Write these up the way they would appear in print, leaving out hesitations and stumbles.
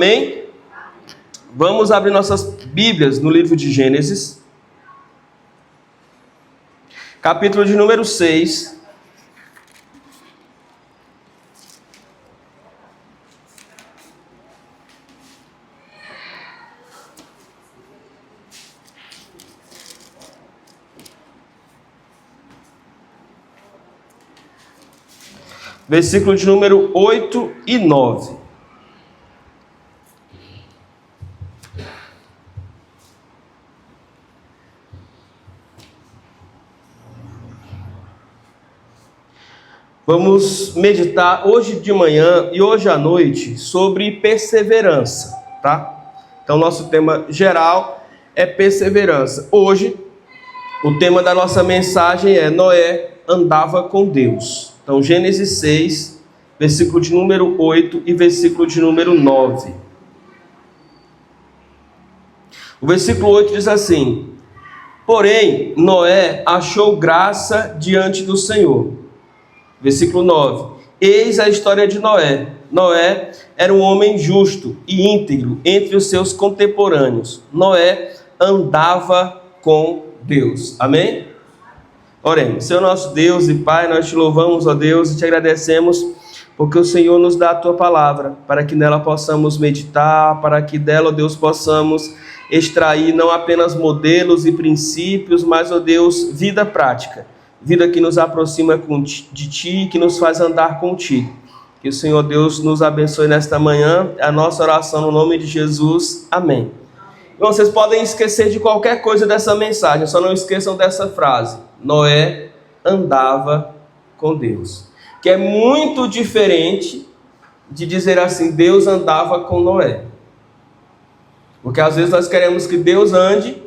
Amém? Vamos abrir nossas Bíblias no livro de Gênesis, capítulo de número 6. Versículo de número 8 e 9. Vamos meditar hoje de manhã e hoje à noite sobre perseverança, tá? Então, nosso tema geral é perseverança. Hoje, o tema da nossa mensagem é Noé andava com Deus. Então, Gênesis 6, versículo de número 8 e versículo de número 9. O versículo 8 diz assim: Porém, Noé achou graça diante do Senhor. Versículo 9. Eis a história de Noé. Noé era um homem justo e íntegro entre os seus contemporâneos. Noé andava com Deus. Amém? Oremos. Senhor nosso Deus e Pai, nós te louvamos, ó Deus, e te agradecemos porque o Senhor nos dá a tua palavra, para que nela possamos meditar, para que dela, ó Deus, possamos extrair não apenas modelos e princípios, mas, ó Deus, vida prática. Vida que nos aproxima de Ti, que nos faz andar contigo. Que o Senhor Deus nos abençoe nesta manhã. A nossa oração no nome de Jesus. Amém. Então, vocês podem esquecer de qualquer coisa dessa mensagem, só não esqueçam dessa frase. Noé andava com Deus. Que é muito diferente de dizer assim, Deus andava com Noé. Porque às vezes nós queremos que Deus ande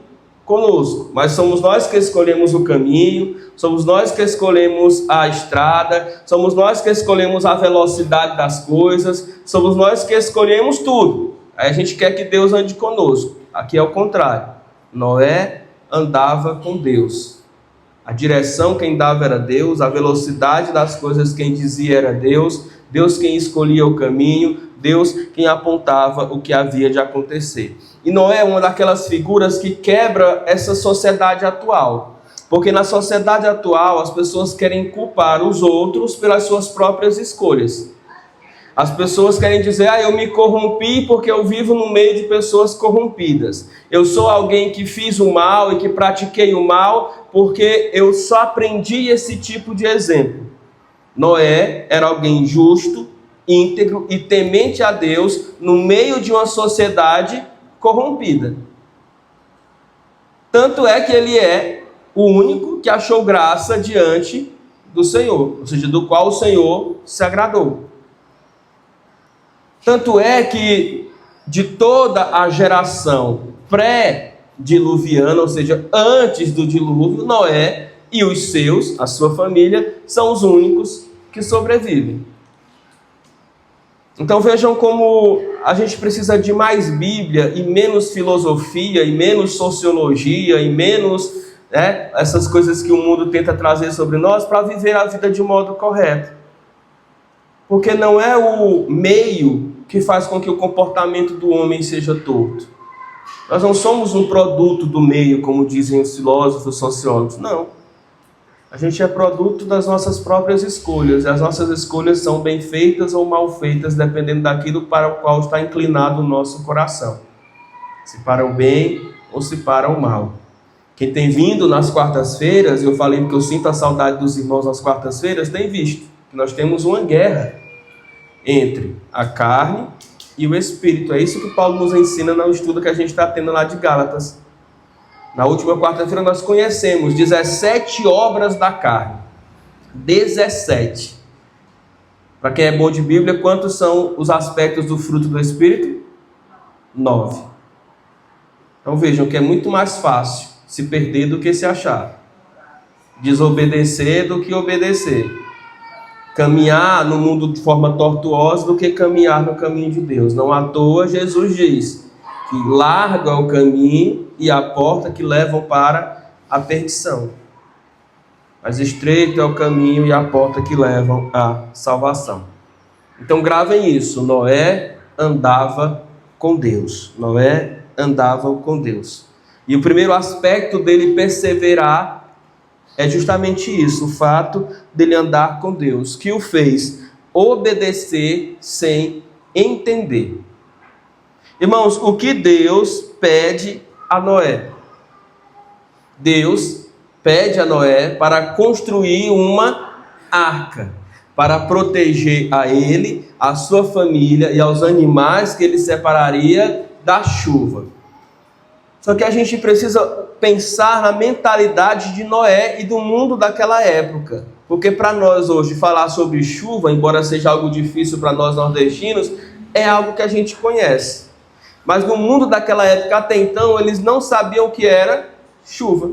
conosco, mas somos nós que escolhemos o caminho, somos nós que escolhemos a estrada, somos nós que escolhemos a velocidade das coisas, somos nós que escolhemos tudo. Aí a gente quer que Deus ande conosco. Aqui é o contrário. Noé andava com Deus. A direção quem dava era Deus, a velocidade das coisas quem dizia era Deus, Deus quem escolhia o caminho, Deus quem apontava o que havia de acontecer. E Noé é uma daquelas figuras que quebra essa sociedade atual. Porque na sociedade atual as pessoas querem culpar os outros pelas suas próprias escolhas. As pessoas querem dizer, eu me corrompi porque eu vivo no meio de pessoas corrompidas. Eu sou alguém que fiz o mal e que pratiquei o mal porque eu só aprendi esse tipo de exemplo. Noé era alguém justo, íntegro e temente a Deus no meio de uma sociedade corrompida. Tanto é que ele é o único que achou graça diante do Senhor, ou seja, do qual o Senhor se agradou. Tanto é que de toda a geração pré-diluviana, ou seja, antes do dilúvio, Noé e os seus, a sua família, são os únicos que sobrevivem. Então vejam como a gente precisa de mais Bíblia e menos filosofia e menos sociologia e menos essas coisas que o mundo tenta trazer sobre nós para viver a vida de modo correto. Porque não é o meio que faz com que o comportamento do homem seja torto. Nós não somos um produto do meio, como dizem os filósofos, os sociólogos. Não. A gente é produto das nossas próprias escolhas. E as nossas escolhas são bem feitas ou mal feitas, dependendo daquilo para o qual está inclinado o nosso coração. Se para o bem ou se para o mal. Quem tem vindo nas quartas-feiras, eu falei que eu sinto a saudade dos irmãos nas quartas-feiras, tem visto que nós temos uma guerra entre a carne e o espírito. É isso que Paulo nos ensina no estudo que a gente está tendo lá de Gálatas. Na última quarta-feira nós conhecemos 17 obras da carne. 17. Para quem é bom de Bíblia, quantos são os aspectos do fruto do Espírito? 9. Então vejam que é muito mais fácil se perder do que se achar. Desobedecer do que obedecer. Caminhar no mundo de forma tortuosa do que caminhar no caminho de Deus. Não à toa Jesus diz que larga o caminho e a porta que levam para a perdição. Mas estreito é o caminho e a porta que levam à salvação. Então gravem isso, Noé andava com Deus. Noé andava com Deus. E o primeiro aspecto dele perseverar é justamente isso, o fato dele andar com Deus, que o fez obedecer sem entender. Irmãos, o que Deus pede a Noé? Deus pede a Noé para construir uma arca, para proteger a ele, a sua família e aos animais que ele separaria da chuva. Só que a gente precisa pensar na mentalidade de Noé e do mundo daquela época. Porque para nós hoje falar sobre chuva, embora seja algo difícil para nós nordestinos, é algo que a gente conhece. Mas no mundo daquela época, até então, eles não sabiam o que era chuva.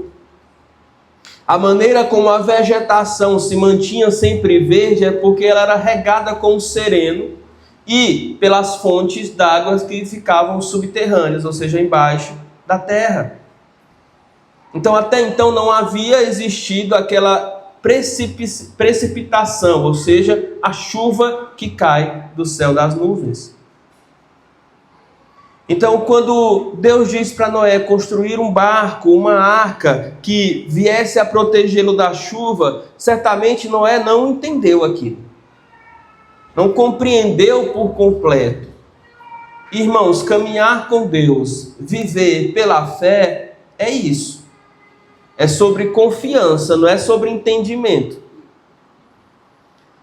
A maneira como a vegetação se mantinha sempre verde é porque ela era regada com o sereno e pelas fontes d'água que ficavam subterrâneas, ou seja, embaixo da terra. Então, até então, não havia existido aquela precipitação, ou seja, a chuva que cai do céu das nuvens. Então, quando Deus diz para Noé construir um barco, uma arca, que viesse a protegê-lo da chuva, certamente Noé não entendeu aquilo. Não compreendeu por completo. Irmãos, caminhar com Deus, viver pela fé, é isso. É sobre confiança, não é sobre entendimento.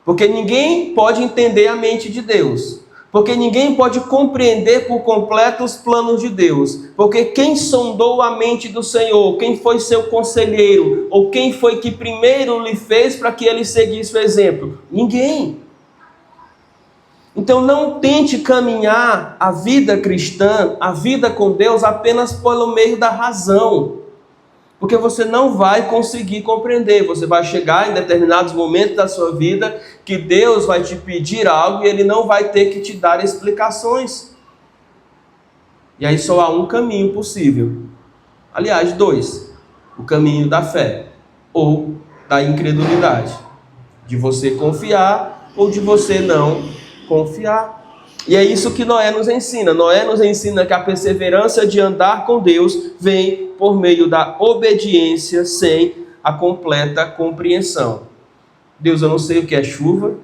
Porque ninguém pode entender a mente de Deus. Porque ninguém pode compreender por completo os planos de Deus. Porque quem sondou a mente do Senhor, quem foi seu conselheiro, ou quem foi que primeiro lhe fez para que ele seguisse o exemplo? Ninguém. Então não tente caminhar a vida cristã, a vida com Deus, apenas pelo meio da razão. Porque você não vai conseguir compreender. Você vai chegar em determinados momentos da sua vida que Deus vai te pedir algo e Ele não vai ter que te dar explicações. E aí só há um caminho possível. Aliás, dois. O caminho da fé ou da incredulidade. De você confiar ou de você não confiar. E é isso que Noé nos ensina. Noé nos ensina que a perseverança de andar com Deus vem por meio da obediência sem a completa compreensão. Deus, eu não sei o que é chuva.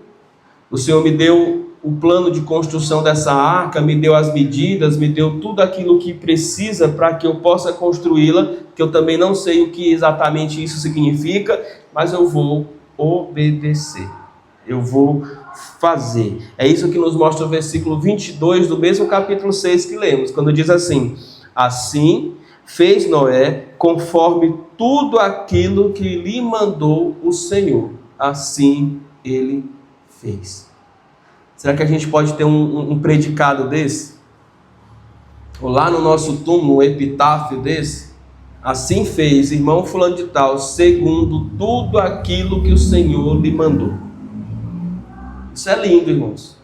O Senhor me deu o plano de construção dessa arca, me deu as medidas, me deu tudo aquilo que precisa para que eu possa construí-la, que eu também não sei o que exatamente isso significa, mas eu vou obedecer. Eu vou fazer. É isso que nos mostra o versículo 22 do mesmo capítulo 6 que lemos, quando diz assim: assim fez Noé conforme tudo aquilo que lhe mandou o Senhor. Assim ele fez. Será que a gente pode ter um predicado desse? Ou lá no nosso túmulo, um epitáfio desse? Assim fez, irmão fulano de tal, segundo tudo aquilo que o Senhor lhe mandou. Isso é lindo, irmãos.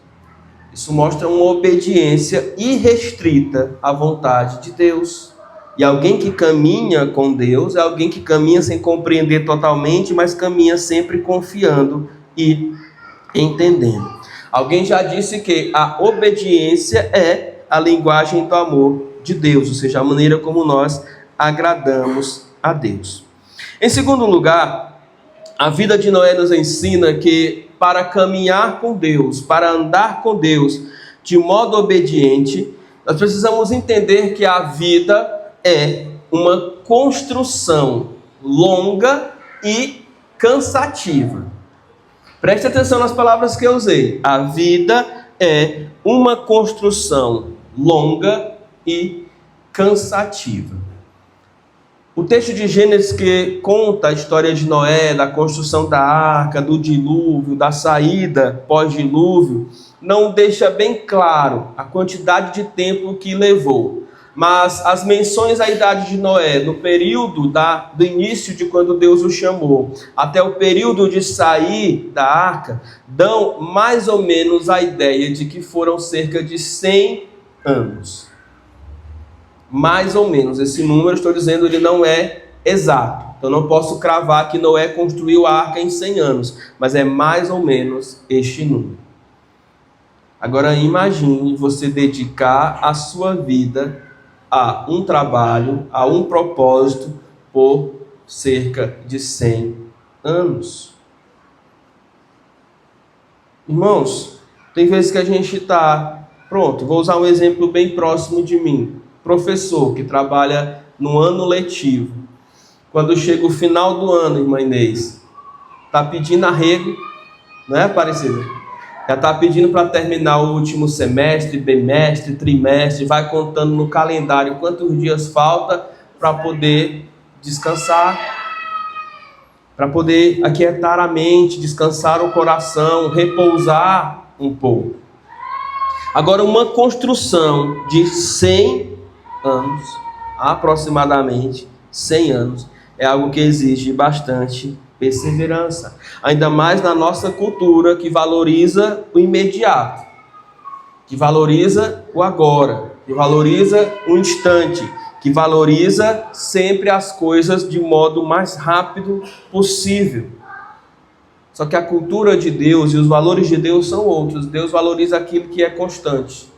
Isso mostra uma obediência irrestrita à vontade de Deus. E alguém que caminha com Deus é alguém que caminha sem compreender totalmente, mas caminha sempre confiando e entendendo. Alguém já disse que a obediência é a linguagem do amor de Deus, ou seja, a maneira como nós agradamos a Deus. Em segundo lugar, a vida de Noé nos ensina que para caminhar com Deus, para andar com Deus de modo obediente, nós precisamos entender que a vida é uma construção longa e cansativa. Preste atenção nas palavras que eu usei. A vida é uma construção longa e cansativa. O texto de Gênesis que conta a história de Noé, da construção da arca, do dilúvio, da saída pós-dilúvio, não deixa bem claro a quantidade de tempo que levou. Mas as menções à idade de Noé, no período do início de quando Deus o chamou, até o período de sair da arca, dão mais ou menos a ideia de que foram cerca de 100 anos. Mais ou menos, esse número, estou dizendo, ele não é exato. Então não posso cravar que Noé construiu a arca em 100 anos, mas é mais ou menos este número. Agora imagine você dedicar a sua vida a um trabalho, a um propósito por cerca de 100 anos. Irmãos, tem vezes que a gente está... Pronto, vou usar um exemplo bem próximo de mim. Professor que trabalha no ano letivo. Quando chega o final do ano, irmã Inês, está pedindo arrego, não é, Aparecida? Já está pedindo para terminar o último semestre, bimestre, trimestre, vai contando no calendário quantos dias falta para poder descansar, para poder aquietar a mente, descansar o coração, repousar um pouco. Agora, uma construção de 100 anos, aproximadamente 100 anos, é algo que exige bastante perseverança. Ainda mais na nossa cultura que valoriza o imediato, que valoriza o agora, que valoriza o instante, que valoriza sempre as coisas de modo mais rápido possível. Só que a cultura de Deus e os valores de Deus são outros. Deus valoriza aquilo que é constante.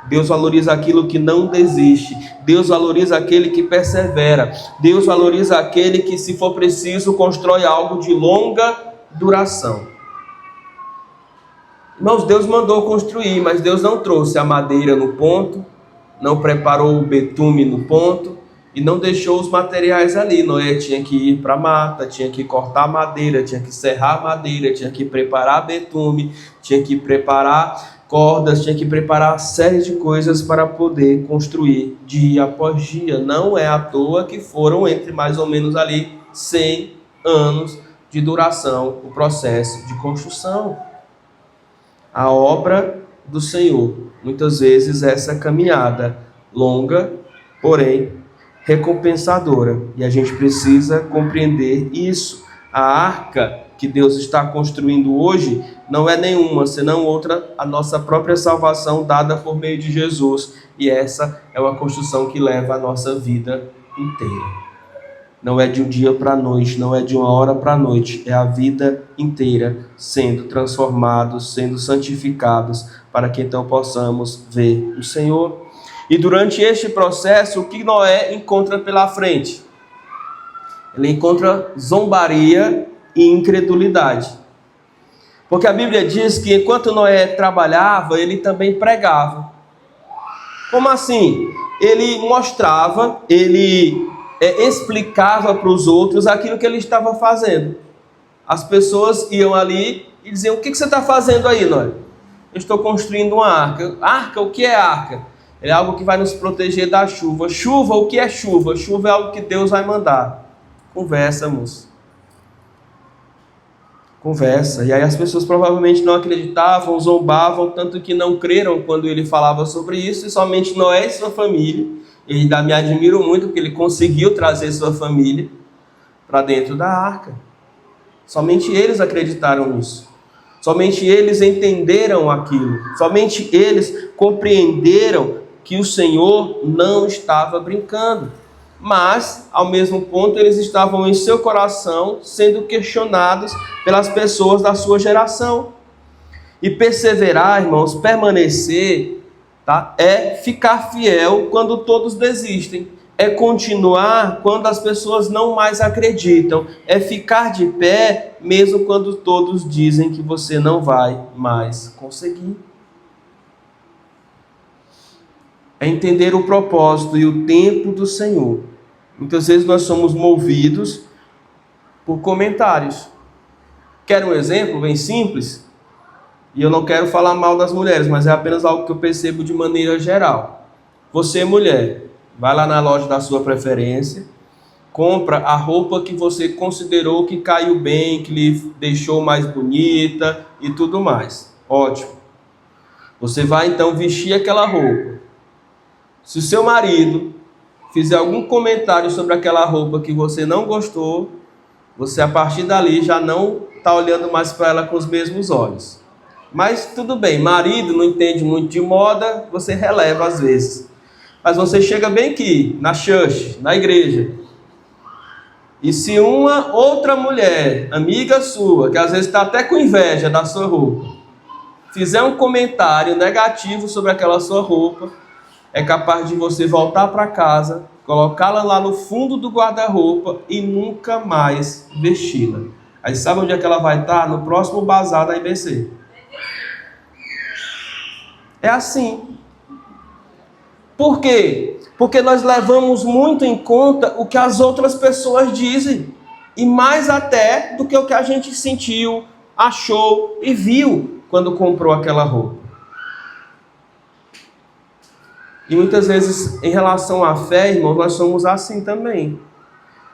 Deus valoriza aquilo que não desiste. Deus valoriza aquele que persevera. Deus valoriza aquele que, se for preciso, constrói algo de longa duração. Irmãos, Deus mandou construir, mas Deus não trouxe a madeira no ponto, não preparou o betume no ponto e não deixou os materiais ali. Noé tinha que ir para a mata, tinha que cortar madeira, tinha que serrar madeira, tinha que preparar betume, tinha que preparar cordas, tinha que preparar uma série de coisas para poder construir dia após dia. Não é à toa que foram entre mais ou menos ali 100 anos de duração o processo de construção. A obra do Senhor, muitas vezes essa caminhada longa, porém recompensadora. E a gente precisa compreender isso. A arca que Deus está construindo hoje não é nenhuma, senão outra, a nossa própria salvação dada por meio de Jesus. E essa é uma construção que leva a nossa vida inteira. Não é de um dia para a noite, não é de uma hora para a noite, é a vida inteira sendo transformados, sendo santificados, para que então possamos ver o Senhor. E durante este processo, o que Noé encontra pela frente? Ele encontra zombaria e incredulidade. Porque a Bíblia diz que enquanto Noé trabalhava, ele também pregava. Como assim? Ele mostrava, ele explicava para os outros aquilo que ele estava fazendo. As pessoas iam ali e diziam: o que você está fazendo aí, Noé? Eu estou construindo uma arca. Arca? O que é arca? É algo que vai nos proteger da chuva. Chuva? O que é chuva? Chuva é algo que Deus vai mandar. Conversa, moço. Conversa. E aí as pessoas provavelmente não acreditavam, zombavam, tanto que não creram quando ele falava sobre isso, e somente Noé e sua família. E ainda me admiro muito porque ele conseguiu trazer sua família para dentro da arca. Somente eles acreditaram nisso. Somente eles entenderam aquilo. Somente eles compreenderam que o Senhor não estava brincando. Mas, ao mesmo ponto, eles estavam em seu coração sendo questionados pelas pessoas da sua geração. E perseverar, irmãos, permanecer, tá? É ficar fiel quando todos desistem. É continuar quando as pessoas não mais acreditam. É ficar de pé mesmo quando todos dizem que você não vai mais conseguir. É entender o propósito e o tempo do Senhor. Muitas vezes nós somos movidos por comentários. Quer um exemplo bem simples? E eu não quero falar mal das mulheres, mas é apenas algo que eu percebo de maneira geral. Você, mulher, vai lá na loja da sua preferência, compra a roupa que você considerou que caiu bem, que lhe deixou mais bonita e tudo mais. Ótimo. Você vai então vestir aquela roupa. Se o seu marido fizer algum comentário sobre aquela roupa que você não gostou, você a partir dali já não está olhando mais para ela com os mesmos olhos. Mas tudo bem, marido não entende muito de moda, você releva às vezes. Mas você chega bem aqui, na church, na igreja, e se uma outra mulher, amiga sua, que às vezes está até com inveja da sua roupa, fizer um comentário negativo sobre aquela sua roupa, é capaz de você voltar para casa, colocá-la lá no fundo do guarda-roupa e nunca mais vesti-la. Aí sabe onde é que ela vai estar? No próximo bazar da IBC. É assim. Por quê? Porque nós levamos muito em conta o que as outras pessoas dizem. E mais até do que o que a gente sentiu, achou e viu quando comprou aquela roupa. E muitas vezes, em relação à fé, irmãos, nós somos assim também.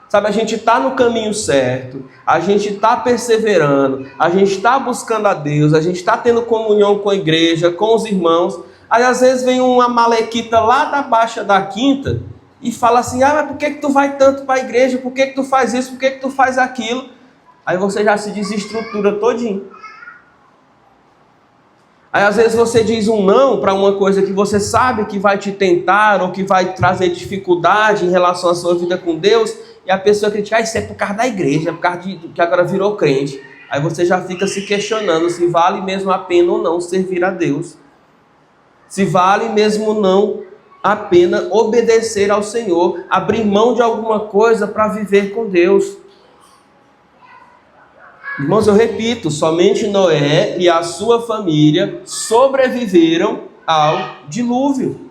Sabe, a gente está no caminho certo, a gente está perseverando, a gente está buscando a Deus, a gente está tendo comunhão com a igreja, com os irmãos. Aí às vezes vem uma malequita lá da Baixa da Quinta e fala assim, mas por que tu vai tanto para a igreja? Por que tu faz isso? Por que tu faz aquilo? Aí você já se desestrutura todinho. Aí às vezes você diz um não para uma coisa que você sabe que vai te tentar ou que vai trazer dificuldade em relação à sua vida com Deus, e a pessoa critica, isso é por causa da igreja, é por causa de que agora virou crente. Aí você já fica se questionando se vale mesmo a pena ou não servir a Deus. Se vale mesmo não a pena obedecer ao Senhor, abrir mão de alguma coisa para viver com Deus. Irmãos, eu repito, somente Noé e a sua família sobreviveram ao dilúvio.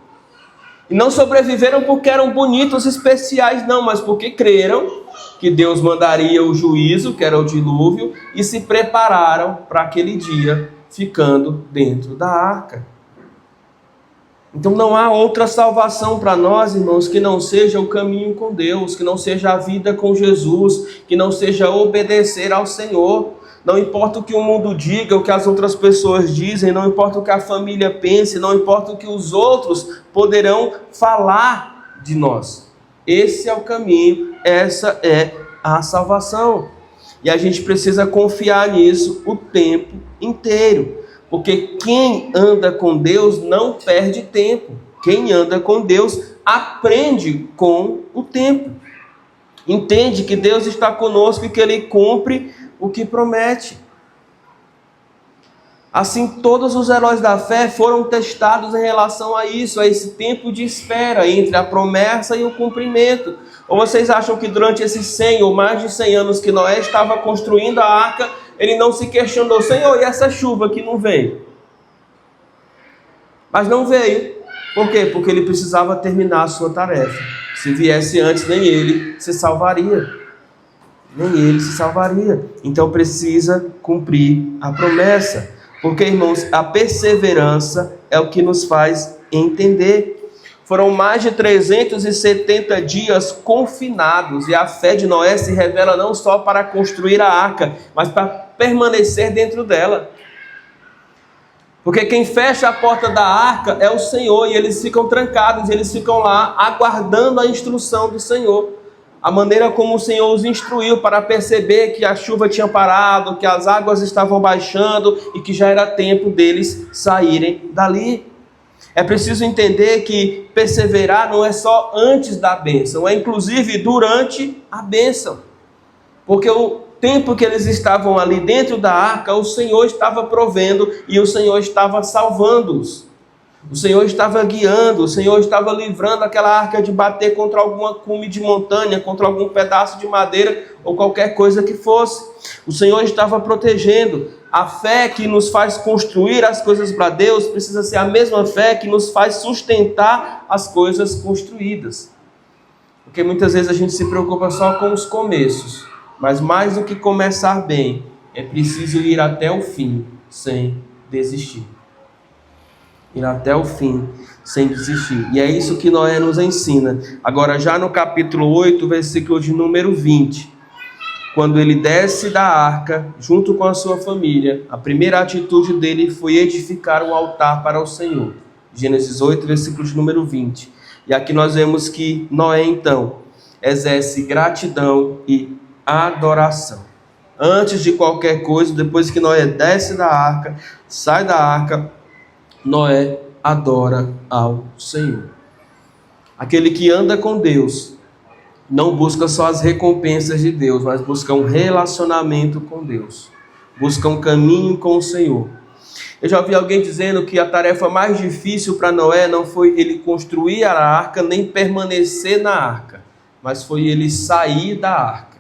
E não sobreviveram porque eram bonitos, especiais, não, mas porque creram que Deus mandaria o juízo, que era o dilúvio, e se prepararam para aquele dia, ficando dentro da arca. Então não há outra salvação para nós, irmãos, que não seja o caminho com Deus, que não seja a vida com Jesus, que não seja obedecer ao Senhor. Não importa o que o mundo diga, o que as outras pessoas dizem, não importa o que a família pense, não importa o que os outros poderão falar de nós. Esse é o caminho, essa é a salvação. E a gente precisa confiar nisso o tempo inteiro. Porque quem anda com Deus não perde tempo. Quem anda com Deus aprende com o tempo. Entende que Deus está conosco e que Ele cumpre o que promete. Assim, todos os heróis da fé foram testados em relação a isso, a esse tempo de espera entre a promessa e o cumprimento. Ou vocês acham que durante esses 100 ou mais de 100 anos que Noé estava construindo a arca, ele não se questionou, Senhor, e essa chuva que não veio? Mas não veio. Por quê? Porque ele precisava terminar a sua tarefa. Se viesse antes, nem ele se salvaria. Nem ele se salvaria. Então precisa cumprir a promessa. Porque, irmãos, a perseverança é o que nos faz entender. Foram mais de 370 dias confinados, e a fé de Noé se revela não só para construir a arca, mas para permanecer dentro dela. Porque quem fecha a porta da arca é o Senhor, e eles ficam trancados, eles ficam lá aguardando a instrução do Senhor. A maneira como o Senhor os instruiu para perceber que a chuva tinha parado, que as águas estavam baixando e que já era tempo deles saírem dali. É preciso entender que perseverar não é só antes da bênção, é inclusive durante a bênção. Porque o tempo que eles estavam ali dentro da arca, o Senhor estava provendo e o Senhor estava salvando-os. O Senhor estava guiando, o Senhor estava livrando aquela arca de bater contra alguma cume de montanha, contra algum pedaço de madeira ou qualquer coisa que fosse. O Senhor estava protegendo. A fé que nos faz construir as coisas para Deus precisa ser a mesma fé que nos faz sustentar as coisas construídas. Porque muitas vezes a gente se preocupa só com os começos, mas mais do que começar bem, é preciso ir até o fim sem desistir. Ir até o fim sem desistir. E é isso que Noé nos ensina. Agora, já no capítulo 8, versículo de número 20, quando ele desce da arca, junto com a sua família, a primeira atitude dele foi edificar um altar para o Senhor. Gênesis 8, versículo de número 20. E aqui nós vemos que Noé, então, exerce gratidão e adoração. Antes de qualquer coisa, depois que Noé desce da arca, sai da arca, Noé adora ao Senhor. Aquele que anda com Deus não busca só as recompensas de Deus, mas busca um relacionamento com Deus. Busca um caminho com o Senhor. Eu já ouvi alguém dizendo que a tarefa mais difícil para Noé não foi ele construir a arca, nem permanecer na arca, mas foi ele sair da arca.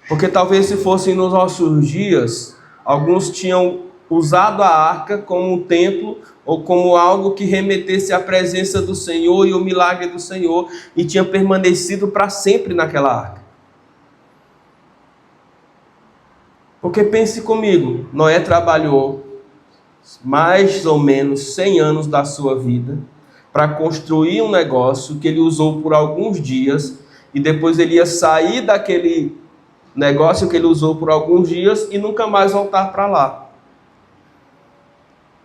Porque talvez se fossem nos nossos dias, alguns tinham usado a arca como um templo ou como algo que remetesse à presença do Senhor e o milagre do Senhor, e tinha permanecido para sempre naquela arca. Porque pense comigo, Noé trabalhou mais ou menos 100 anos da sua vida para construir um negócio que ele usou por alguns dias, e depois ele ia sair daquele negócio que ele usou por alguns dias e nunca mais voltar para lá.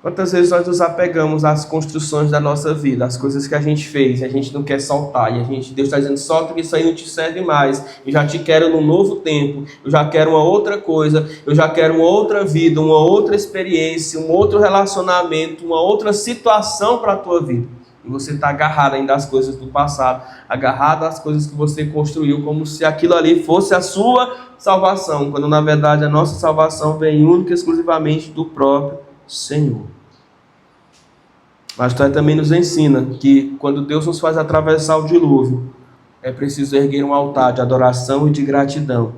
Quantas vezes nós nos apegamos às construções da nossa vida, às coisas que a gente fez, e a gente não quer soltar, e Deus está dizendo, solta que isso aí não te serve mais, eu já te quero num novo tempo, eu já quero uma outra coisa, eu já quero uma outra vida, uma outra experiência, um outro relacionamento, uma outra situação para a tua vida. E você está agarrado ainda às coisas do passado, agarrado às coisas que você construiu, como se aquilo ali fosse a sua salvação, quando na verdade a nossa salvação vem única e exclusivamente do próprio Senhor. Mas a história também nos ensina que quando Deus nos faz atravessar o dilúvio, é preciso erguer um altar de adoração e de gratidão,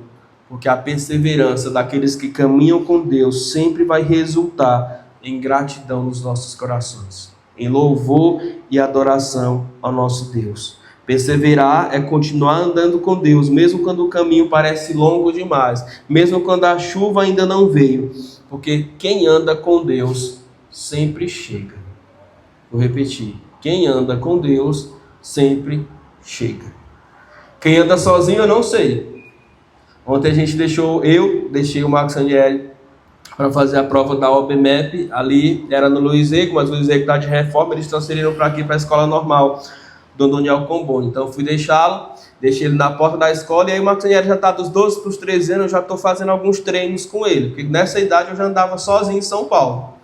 porque a perseverança daqueles que caminham com Deus sempre vai resultar em gratidão nos nossos corações, em louvor e adoração ao nosso Deus. Perseverar é continuar andando com Deus, mesmo quando o caminho parece longo demais, mesmo quando a chuva ainda não veio, porque quem anda com Deus sempre chega. Vou repetir, quem anda com Deus sempre chega. Quem anda sozinho eu não sei. Ontem eu deixei o Marcos Sanieri para fazer a prova da OBMEP, ali era no Luiz Ego, mas o Luiz Ego está de reforma, eles transferiram para aqui, para a escola normal, Dom Daniel Comboni. Então eu fui deixá-lo, deixei ele na porta da escola, e aí o Marcos Sanieri já está dos 12 para os 13 anos, eu já estou fazendo alguns treinos com ele, porque nessa idade eu já andava sozinho em São Paulo.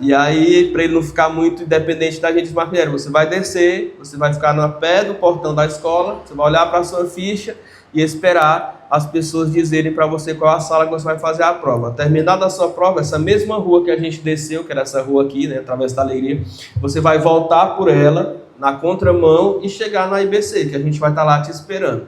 E aí, para ele não ficar muito independente da gente, Marcos Sanieri, você vai descer, você vai ficar no pé do portão da escola, você vai olhar para a sua ficha e esperar as pessoas dizerem para você qual é a sala que você vai fazer a prova. Terminada a sua prova, essa mesma rua que a gente desceu, que era essa rua aqui, né, através da Alegria, você vai voltar por ela, na contramão, e chegar na IBC, que a gente vai estar lá te esperando.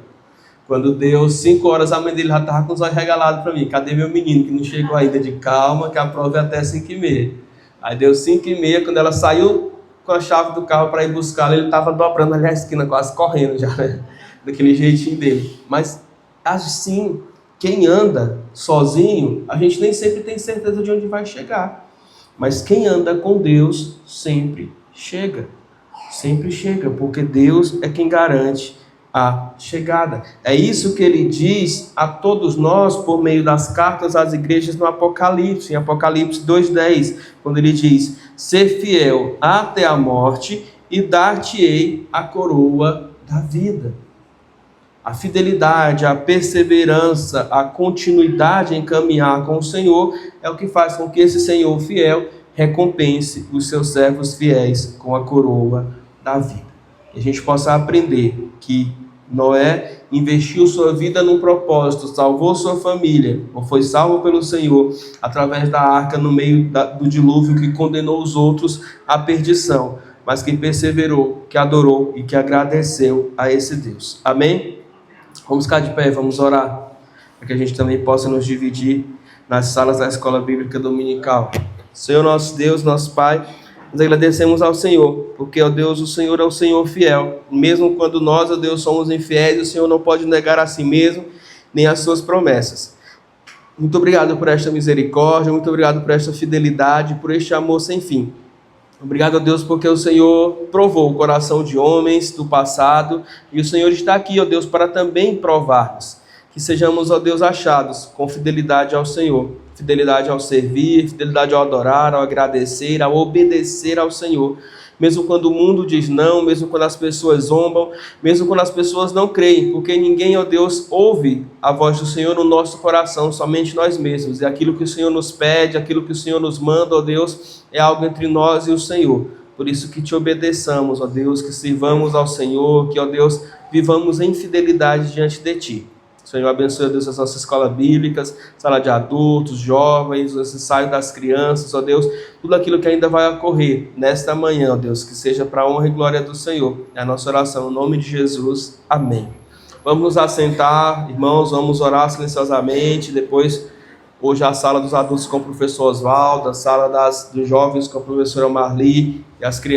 Quando deu 5 horas, a mãe dele já estava com os olhos regalados para mim. Cadê meu menino que não chegou ainda? De calma, que a prova é até 5h30. Aí deu 5h30, quando ela saiu com a chave do carro para ir buscar, ele estava dobrando ali a esquina, quase correndo já, né? Daquele jeitinho dele. Mas assim, quem anda sozinho, a gente nem sempre tem certeza de onde vai chegar. Mas quem anda com Deus sempre chega. Sempre chega, porque Deus é quem garante a chegada. É isso que ele diz a todos nós por meio das cartas às igrejas no Apocalipse, em Apocalipse 2:10, quando ele diz, ser fiel até a morte e dar-te-ei a coroa da vida. A fidelidade, a perseverança, a continuidade em caminhar com o Senhor é o que faz com que esse Senhor fiel recompense os seus servos fiéis com a coroa da vida. E a gente possa aprender que Noé investiu sua vida num propósito, salvou sua família, ou foi salvo pelo Senhor, através da arca no meio do dilúvio que condenou os outros à perdição, mas que perseverou, que adorou e que agradeceu a esse Deus. Amém? Vamos ficar de pé, vamos orar, para que a gente também possa nos dividir nas salas da Escola Bíblica Dominical. Senhor nosso Deus, nosso Pai, nós agradecemos ao Senhor, porque, ó Deus, o Senhor é o Senhor fiel. Mesmo quando nós, ó Deus, somos infiéis, o Senhor não pode negar a si mesmo, nem as suas promessas. Muito obrigado por esta misericórdia, muito obrigado por esta fidelidade, por este amor sem fim. Obrigado a Deus porque o Senhor provou o coração de homens do passado, e o Senhor está aqui, ó Deus, para também provar-nos. Que sejamos, ó Deus, achados com fidelidade ao Senhor, fidelidade ao servir, fidelidade ao adorar, ao agradecer, ao obedecer ao Senhor. Mesmo quando o mundo diz não, mesmo quando as pessoas zombam, mesmo quando as pessoas não creem, porque ninguém, ó Deus, ouve a voz do Senhor no nosso coração, somente nós mesmos. E aquilo que o Senhor nos pede, aquilo que o Senhor nos manda, ó Deus, é algo entre nós e o Senhor. Por isso que te obedeçamos, ó Deus, que sirvamos ao Senhor, que, ó Deus, vivamos em fidelidade diante de Ti. Senhor, abençoe, Deus, as nossas escolas bíblicas, sala de adultos, jovens, o ensaio das crianças, ó Deus, tudo aquilo que ainda vai ocorrer nesta manhã, ó Deus, que seja para a honra e glória do Senhor. É a nossa oração, em nome de Jesus. Amém. Vamos nos assentar, irmãos, vamos orar silenciosamente. Depois, hoje a sala dos adultos com o professor Oswaldo, a sala dos jovens com a professora Marli e as crianças.